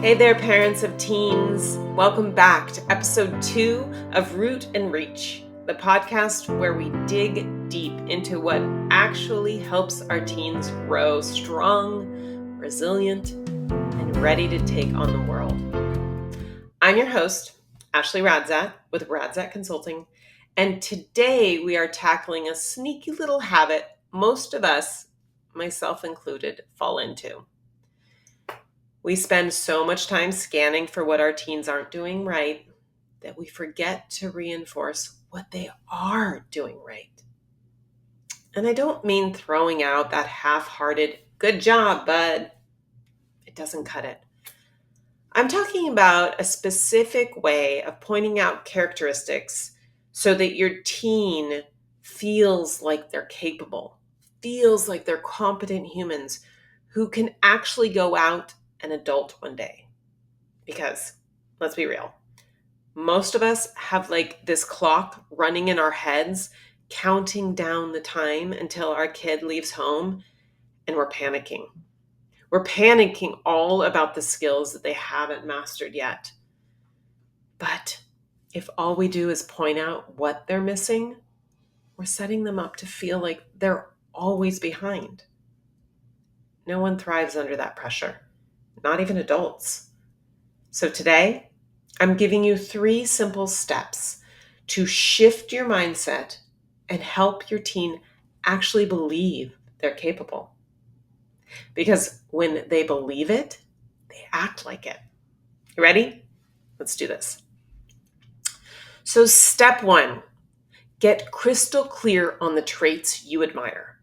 Hey there, parents of teens. Welcome back to episode 2 of Root and Reach, the podcast where we dig deep into what actually helps our teens grow strong, resilient, and ready to take on the world. I'm your host, Ashley Radzat with Radzat Consulting, and today we are tackling a sneaky little habit most of us, myself included, fall into. We spend so much time scanning for what our teens aren't doing right that we forget to reinforce what they are doing right. And I don't mean throwing out that half-hearted, "good job, bud." It doesn't cut it. I'm talking about a specific way of pointing out characteristics so that your teen feels like they're capable, feels like they're competent humans who can actually go out an adult one day. Because let's be real, most of us have like this clock running in our heads, counting down the time until our kid leaves home, and we're panicking. We're panicking all about the skills that they haven't mastered yet. But if all we do is point out what they're missing, we're setting them up to feel like they're always behind. No one thrives under that pressure, not even adults. So today, I'm giving you 3 simple steps to shift your mindset and help your teen actually believe they're capable. Because when they believe it, they act like it. You ready? Let's do this. So step 1, get crystal clear on the traits you admire.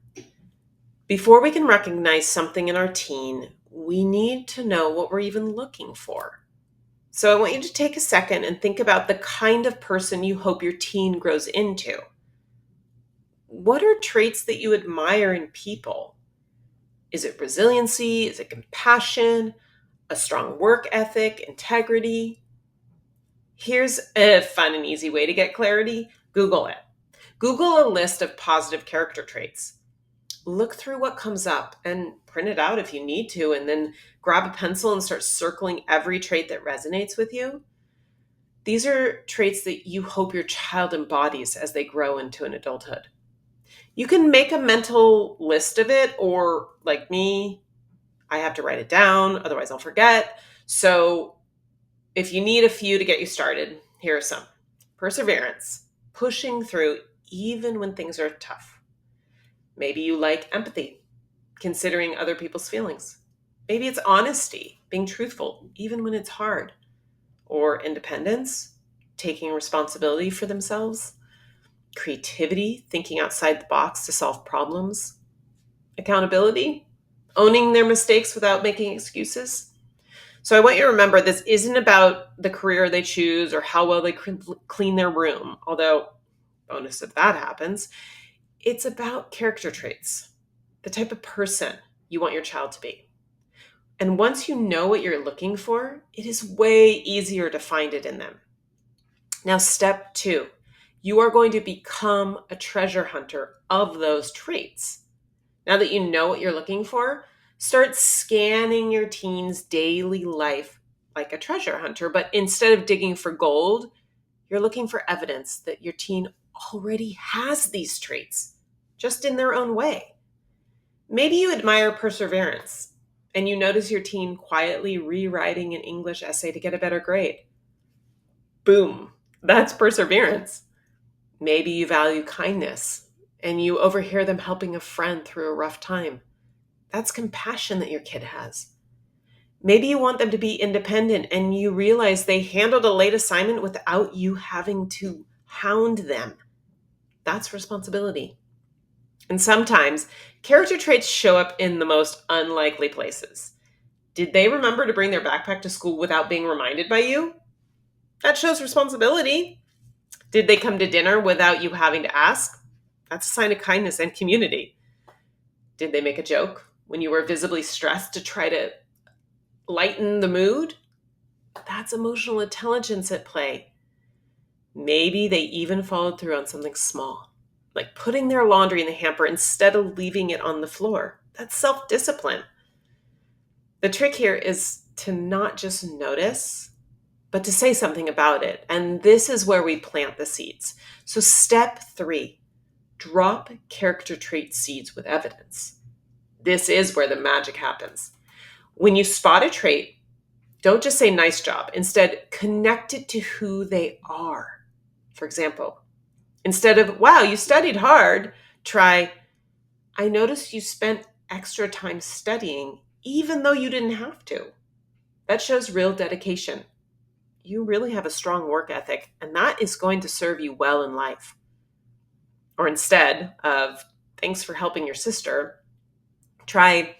Before we can recognize something in our teen, we need to know what we're even looking for. So I want you to take a second and think about the kind of person you hope your teen grows into. What are traits that you admire in people? Is it resiliency? Is it compassion? A strong work ethic? Integrity? Here's a fun and easy way to get clarity. Google it. Google a list of positive character traits. Look through what comes up and print it out if you need to, and then grab a pencil and start circling every trait that resonates with you. These are traits that you hope your child embodies as they grow into an adulthood. You can make a mental list of it, or like me, I have to write it down, otherwise I'll forget. So if you need a few to get you started, here are some. Perseverance, pushing through even when things are tough. Maybe you like empathy, considering other people's feelings. Maybe it's honesty, being truthful, even when it's hard. Or independence, taking responsibility for themselves. Creativity, thinking outside the box to solve problems. Accountability, owning their mistakes without making excuses. So I want you to remember, this isn't about the career they choose or how well they clean their room, although bonus if that happens. It's about character traits, the type of person you want your child to be. And once you know what you're looking for, it is way easier to find it in them. Now, step 2, you are going to become a treasure hunter of those traits. Now that you know what you're looking for, start scanning your teen's daily life like a treasure hunter, but instead of digging for gold, you're looking for evidence that your teen already has these traits, just in their own way. Maybe you admire perseverance, and you notice your teen quietly rewriting an English essay to get a better grade. Boom, that's perseverance. Maybe you value kindness, and you overhear them helping a friend through a rough time. That's compassion that your kid has. Maybe you want them to be independent, and you realize they handled a late assignment without you having to hound them. That's responsibility. And sometimes character traits show up in the most unlikely places. Did they remember to bring their backpack to school without being reminded by you? That shows responsibility. Did they come to dinner without you having to ask? That's a sign of kindness and community. Did they make a joke when you were visibly stressed to try to lighten the mood? That's emotional intelligence at play. Maybe they even followed through on something small, like putting their laundry in the hamper instead of leaving it on the floor. That's self-discipline. The trick here is to not just notice, but to say something about it. And this is where we plant the seeds. So step 3, drop character trait seeds with evidence. This is where the magic happens. When you spot a trait, don't just say nice job. Instead, connect it to who they are. For example, instead of, wow, you studied hard, try, I noticed you spent extra time studying, even though you didn't have to. That shows real dedication. You really have a strong work ethic, and that is going to serve you well in life. Or instead of, thanks for helping your sister, try,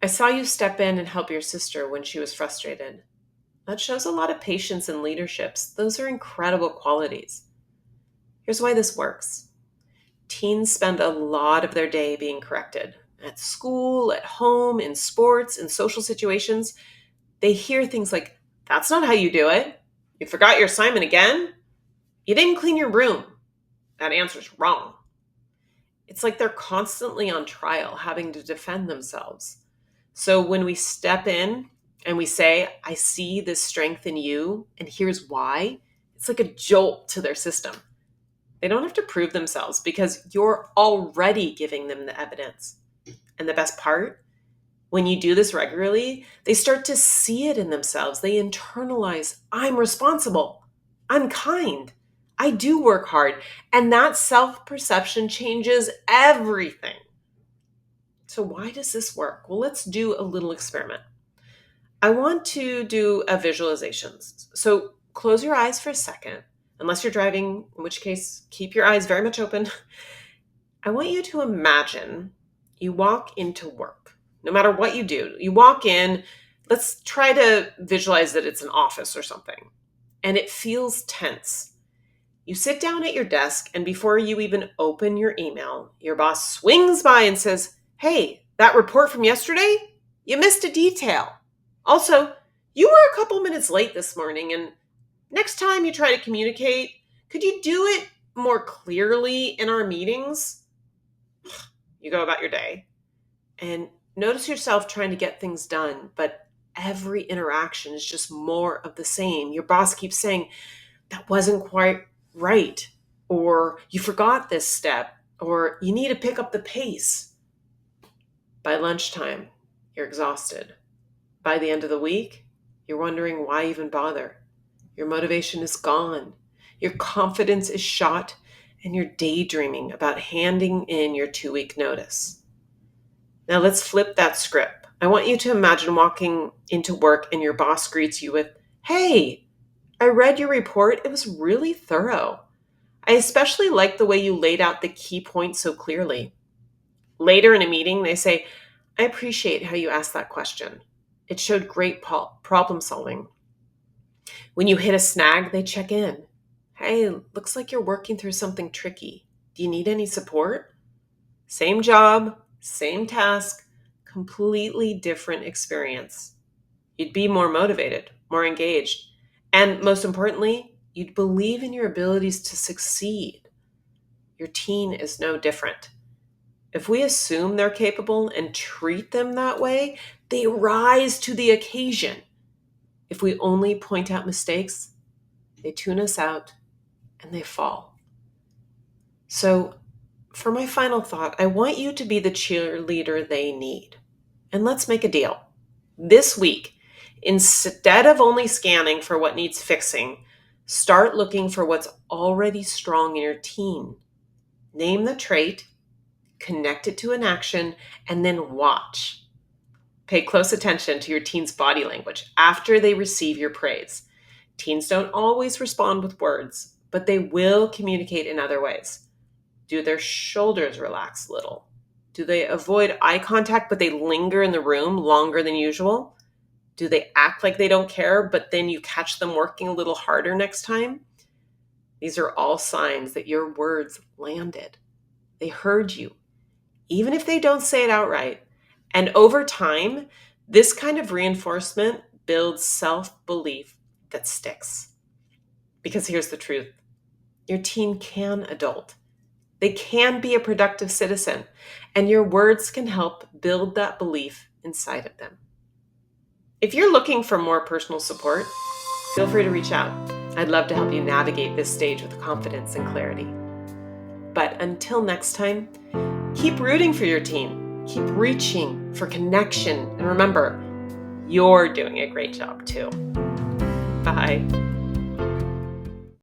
I saw you step in and help your sister when she was frustrated. That shows a lot of patience and leaderships. Those are incredible qualities. Here's why this works. Teens spend a lot of their day being corrected. At school, at home, in sports, in social situations, they hear things like, that's not how you do it. You forgot your assignment again? You didn't clean your room. That answer's wrong. It's like they're constantly on trial, having to defend themselves. So when we step in and we say, I see this strength in you, and here's why, it's like a jolt to their system. They don't have to prove themselves because you're already giving them the evidence. And the best part, when you do this regularly, they start to see it in themselves. They internalize, I'm responsible, I'm kind, I do work hard. And that self-perception changes everything. So why does this work? Well, let's do a little experiment. I want to do a visualization. So close your eyes for a second, unless you're driving, in which case keep your eyes very much open. I want you to imagine you walk into work. No matter what you do, you walk in, let's try to visualize that it's an office or something, and it feels tense. You sit down at your desk, and before you even open your email, your boss swings by and says, hey, that report from yesterday, you missed a detail. Also, you were a couple minutes late this morning, and next time you try to communicate, could you do it more clearly in our meetings? You go about your day and notice yourself trying to get things done, but every interaction is just more of the same. Your boss keeps saying, that wasn't quite right, or you forgot this step, or you need to pick up the pace. By lunchtime, you're exhausted. By the end of the week, you're wondering why even bother. Your motivation is gone. Your confidence is shot, and you're daydreaming about handing in your 2-week notice. Now let's flip that script. I want you to imagine walking into work and your boss greets you with, hey, I read your report. It was really thorough. I especially like the way you laid out the key points so clearly. Later in a meeting, they say, I appreciate how you asked that question. It showed great problem solving. When you hit a snag, they check in. Hey, looks like you're working through something tricky. Do you need any support? Same job, same task, completely different experience. You'd be more motivated, more engaged, and most importantly, you'd believe in your abilities to succeed. Your teen is no different. If we assume they're capable and treat them that way, they rise to the occasion. If we only point out mistakes, they tune us out and they fall. So, for my final thought, I want you to be the cheerleader they need. And let's make a deal. This week, instead of only scanning for what needs fixing, start looking for what's already strong in your teen. Name the trait, connect it to an action, and then watch. Pay close attention to your teen's body language after they receive your praise. Teens don't always respond with words, but they will communicate in other ways. Do their shoulders relax a little? Do they avoid eye contact, but they linger in the room longer than usual? Do they act like they don't care, but then you catch them working a little harder next time? These are all signs that your words landed. They heard you, even if they don't say it outright. And over time, this kind of reinforcement builds self-belief that sticks. Because here's the truth. Your teen can adult. They can be a productive citizen, and your words can help build that belief inside of them. If you're looking for more personal support, feel free to reach out. I'd love to help you navigate this stage with confidence and clarity. But until next time, keep rooting for your teen. Keep reaching for connection. And remember, you're doing a great job too. Bye.